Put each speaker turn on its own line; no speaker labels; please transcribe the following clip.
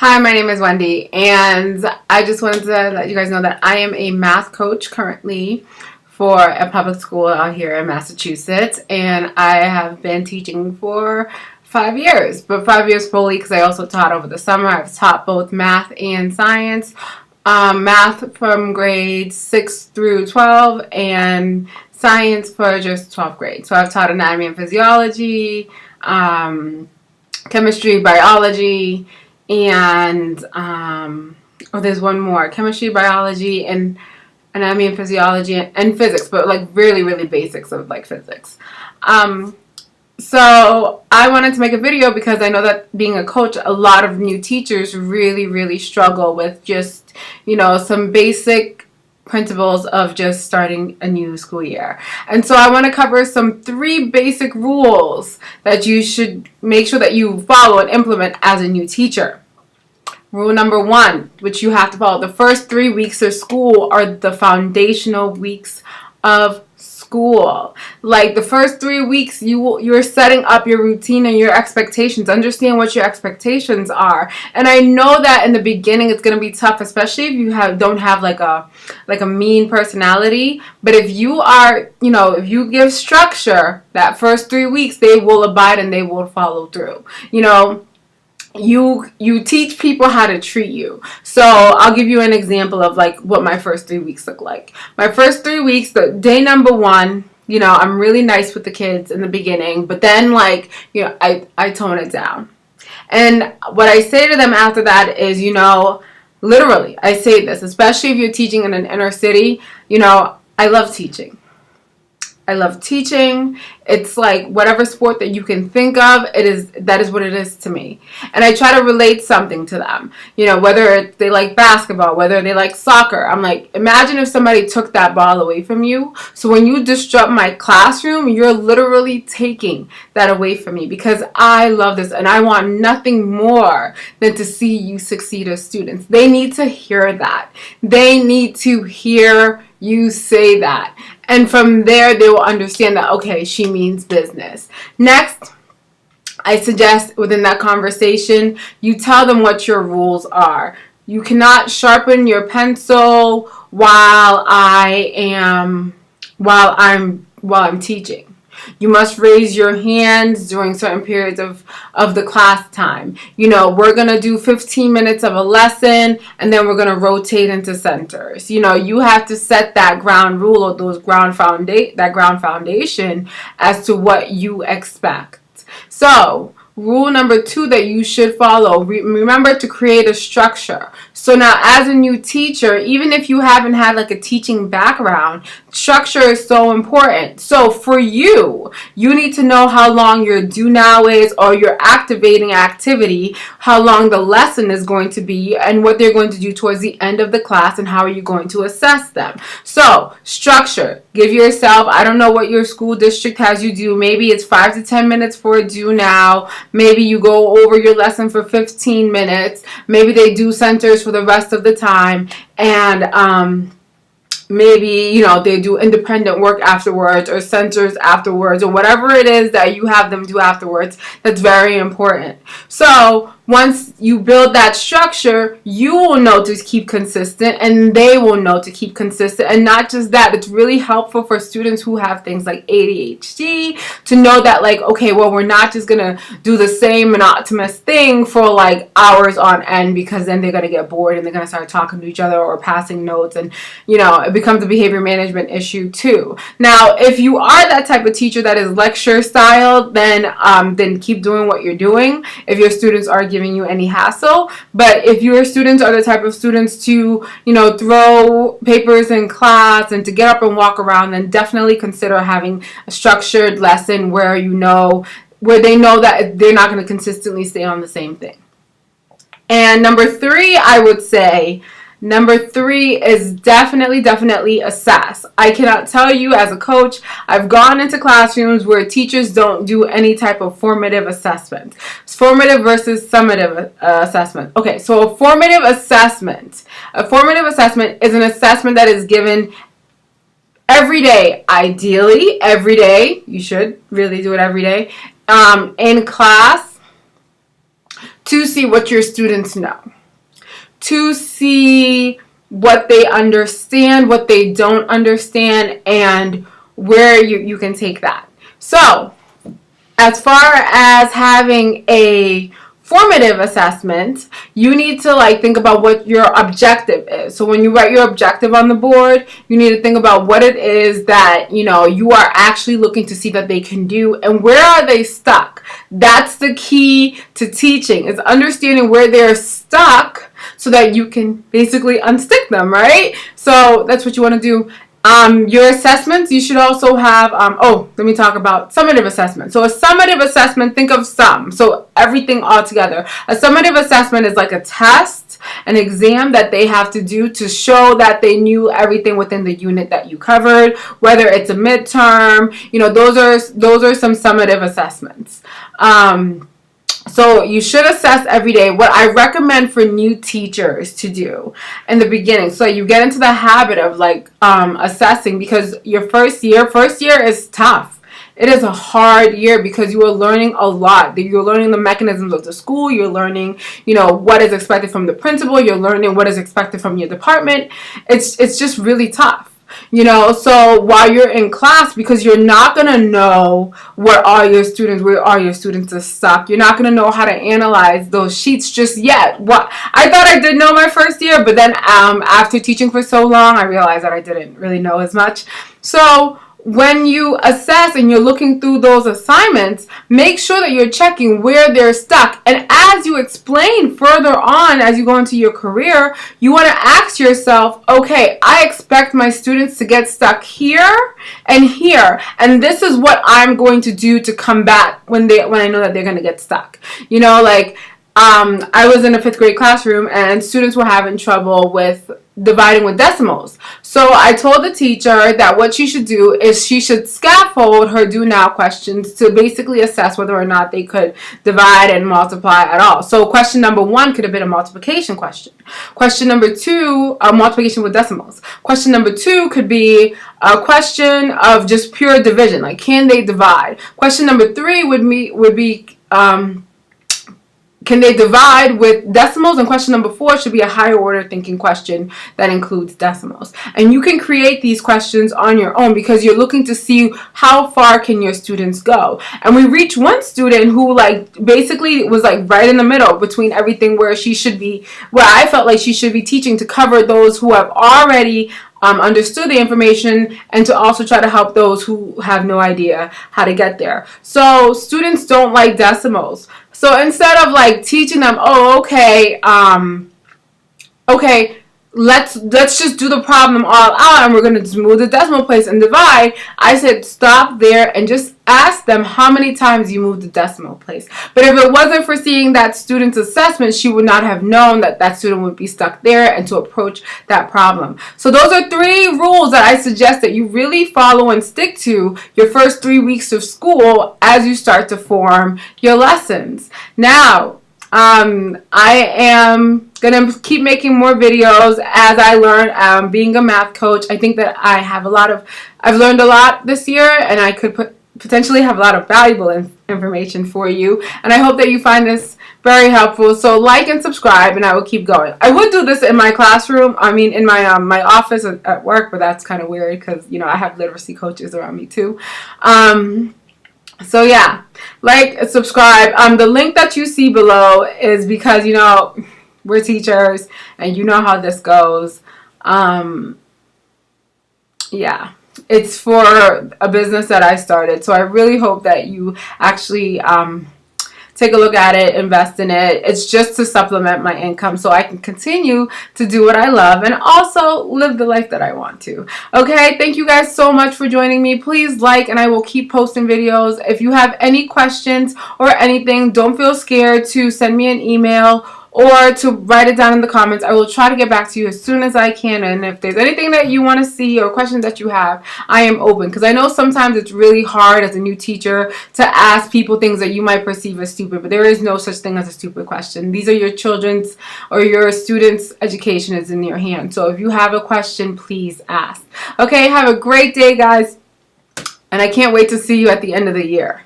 Hi, my name is Wendy, and I just wanted to let you guys know that I am a math coach currently for a public school out here in Massachusetts, and I have been teaching for 5 years, but 5 years fully because I also taught over the summer. I've taught both math and science, math from grades 6 through 12, and science for just 12th grade. So I've taught anatomy and physiology, chemistry, biology, and there's one more: chemistry, biology, and anatomy and physiology, and physics, but like really, really basics of like physics. So I wanted to make a video because I know that being a coach, a lot of new teachers really, really struggle with just, some basic principles of just starting a new school year. And so I want to cover some 3 basic rules that you should make sure that you follow and implement as a new teacher. Rule number 1, which you have to follow: the first 3 weeks of school are the foundational weeks of school. Like the first 3 weeks, you're setting up your routine and your expectations. Understand what your expectations are. And I know that in the beginning it's going to be tough, especially if you don't have like a mean personality. But if you are, if you give structure that first 3 weeks, they will abide and they will follow through. You teach people how to treat you. So I'll give you an example of like what my first 3 weeks look like. My first 3 weeks, the day number 1, I'm really nice with the kids in the beginning, but then I tone it down. And what I say to them after that is, literally, I say this, especially if you're teaching in an inner city, I love teaching. I love teaching. It's like whatever sport that you can think of, that is what it is to me. And I try to relate something to them. Whether they like basketball, whether they like soccer. I'm like, imagine if somebody took that ball away from you. So when you disrupt my classroom, you're literally taking that away from me, because I love this and I want nothing more than to see you succeed as students. They need to hear that. They need to hear you say that. And from there, they will understand that, okay, she means business. Next, I suggest within that conversation, you tell them what your rules are. You cannot sharpen your pencil while I'm teaching. You must raise your hands during certain periods of the class time. We're going to do 15 minutes of a lesson, and then we're going to rotate into centers. You have to set that ground rule or that ground foundation as to what you expect. So, rule number 2 that you should follow, remember to create a structure. So now as a new teacher, even if you haven't had like a teaching background, structure is so important. So for you need to know how long your do now is, or your activating activity, how long the lesson is going to be, and what they're going to do towards the end of the class, and how are you going to assess them. So structure. Give yourself, I don't know what your school district has you do. Maybe it's 5 to 10 minutes for a do now. Maybe you go over your lesson for 15 minutes. Maybe they do centers for the rest of the time. And maybe, they do independent work afterwards, or centers afterwards, or whatever it is that you have them do afterwards. That's very important. So once you build that structure, you will know to keep consistent, and they will know to keep consistent. And not just that, it's really helpful for students who have things like ADHD to know that, like, okay, well, we're not just going to do the same monotonous thing for like hours on end, because then they're going to get bored and they're going to start talking to each other or passing notes, and it becomes a behavior management issue too. Now, if you are that type of teacher that is lecture style, then keep doing what you're doing if your students are giving you any hassle. But if your students are the type of students to, throw papers in class and to get up and walk around, then definitely consider having a structured lesson where they know that they're not going to consistently stay on the same thing. And number 3, I would say, is definitely assess. I cannot tell you as a coach, I've gone into classrooms where teachers don't do any type of formative assessment. It's formative versus summative assessment. Okay, so a formative assessment is an assessment that is given every day. Ideally, every day. You should really do it every day. In class, to see what your students know, to see what they understand, what they don't understand, and where you can take that. So, as far as having a formative assessment, you need to think about what your objective is. So when you write your objective on the board, you need to think about what it is that you are actually looking to see that they can do, and where are they stuck. That's the key to teaching, is understanding where they're stuck so that you can basically unstick them, right? So that's what you want to do. Your assessments, you should also have, let me talk about summative assessment. So a summative assessment, think of sum, so everything all together. A summative assessment is like a test, an exam that they have to do to show that they knew everything within the unit that you covered, whether it's a midterm, those are some summative assessments. So you should assess every day. What I recommend for new teachers to do in the beginning, so you get into the habit of assessing, because your first year is tough. It is a hard year because you are learning a lot. You're learning the mechanisms of the school. You're learning, what is expected from the principal. You're learning what is expected from your department. It's just really tough. So while you're in class, because you're not going to know where are your students are stuck. You're not going to know how to analyze those sheets just yet. I thought I did know my first year, but then after teaching for so long, I realized that I didn't really know as much. So when you assess and you're looking through those assignments, make sure that you're checking where they're stuck. And as you explain further on, as you go into your career, you want to ask yourself, okay, I expect my students to get stuck here and here, and this is what I'm going to do to combat when I know that they're going to get stuck. I was in a 5th grade classroom and students were having trouble with dividing with decimals. So I told the teacher that what she should do is she should scaffold her do now questions to basically assess whether or not they could divide and multiply at all. So question number 1 could have been a multiplication question. Question number 2, multiplication with decimals. Question number 2 could be a question of just pure division, like can they divide? Question number 3 would be can they divide with decimals? And question number 4 should be a higher order thinking question that includes decimals. And you can create these questions on your own because you're looking to see how far can your students go. And we reached one student who basically was right in the middle between everything where I felt like she should be teaching to cover those who have already understood the information and to also try to help those who have no idea how to get there. So students don't like decimals. So instead of teaching them, let's just do the problem all out and we're going to just move the decimal place and divide, I said stop there and just ask them how many times you moved the decimal place. But if it wasn't for seeing that student's assessment, she would not have known that student would be stuck there and to approach that problem. So those are 3 rules that I suggest that you really follow and stick to your first 3 weeks of school as you start to form your lessons. Now, I am going to keep making more videos as I learn being a math coach. I think that I've learned a lot this year, and I could potentially have a lot of valuable information for you. And I hope that you find this very helpful. So like and subscribe, and I will keep going. I would do this in my classroom, in my my office at work, but that's kind of weird because, I have literacy coaches around me too. So yeah, like, subscribe. The link that you see below is because, we're teachers and you know how this goes. Yeah, it's for a business that I started. So I really hope that you actually take a look at it, invest in it. It's just to supplement my income so I can continue to do what I love and also live the life that I want to. Okay, thank you guys so much for joining me. Please like, and I will keep posting videos. If you have any questions or anything, don't feel scared to send me an email or to write it down in the comments. I will try to get back to you as soon as I can. And if there's anything that you want to see or questions that you have, I am open. Because I know sometimes it's really hard as a new teacher to ask people things that you might perceive as stupid. But there is no such thing as a stupid question. These are your children's or your students' education is in your hands. So if you have a question, please ask. Okay, have a great day, guys. And I can't wait to see you at the end of the year.